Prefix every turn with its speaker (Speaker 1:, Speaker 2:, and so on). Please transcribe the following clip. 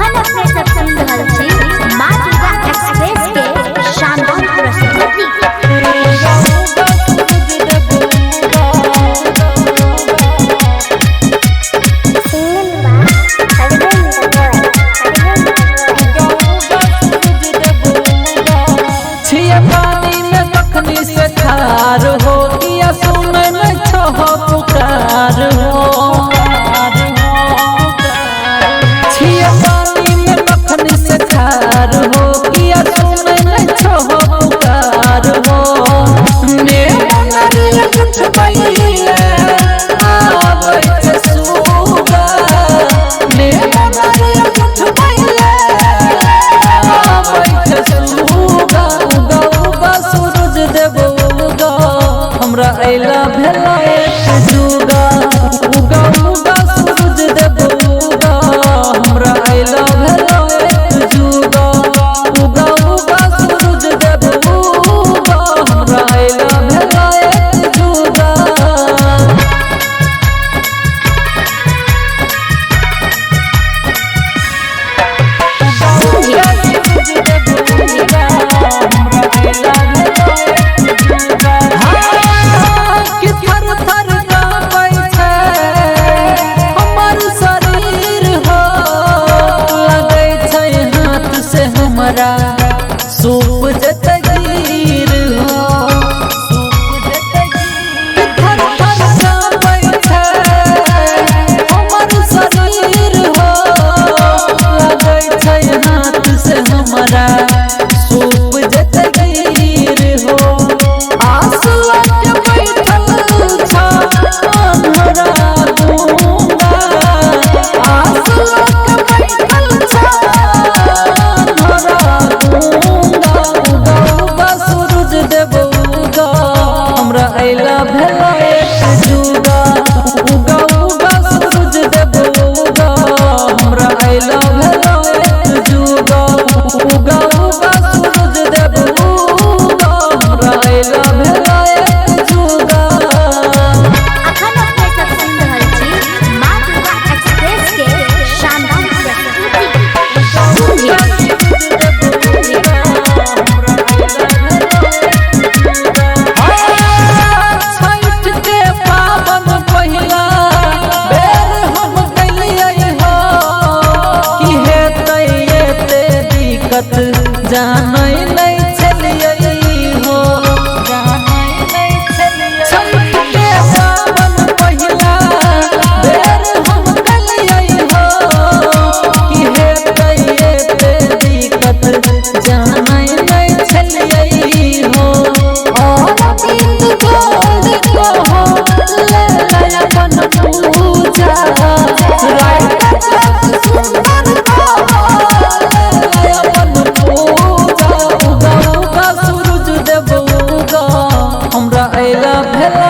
Speaker 1: अखन अपने सब सुन रहल छी माँ दुर्गा एक्सप्रेस के शानदार प्रस्तुति।
Speaker 2: पानी में तखनी से खार हो किया सुने में छह पुकार हो। छिया पानी में तखनी से खार हो किया सुने में छह पुकार हो। मेरा नरिया कुछ पहिले आवे से सुगा। मेरा नरिया कुछ पहिले आवे से सुगा। हमरा अइला भेला एक जुगा। उगा उगा सूरज देव उगा। हमरा अइला भेला एक जुगा। उगा उगा सूरज देव उगा। हमरा अइला भेला एक जुगा। सूप जते गिर हो थर थर कांपै छै हमर शरीर हो। लगै छै हाथ से हमरा सूप जते गिर हो। आसुआ के बैठल छा हमरा दूंगा। आसुआ के बैठल छा हमरा अइला भेला एक जुगा। उगा उगा सूरज देव उगा। हमरा अइला भेला एक जुगा। उगा उगा सूरज देव उगा। हमरा अइला भेला एक जुगा।
Speaker 1: अखन अपने सब सुन रहल छी माँ दुर्गा एक्सप्रेस के शानदार प्रस्तुति।
Speaker 2: जानै नहीं छलियै हो। छठ के पावन पहिला बेर हम गलियै हो। कि हेतै एते दिक्कत जानै नहीं छलियै हो। और बिंद गोद कहो ले ले अपन पूजा। रात तक सुंदर कहो ले अपन पूजा। उगा उगा सूरज देव उगा। हमरा अइला भेला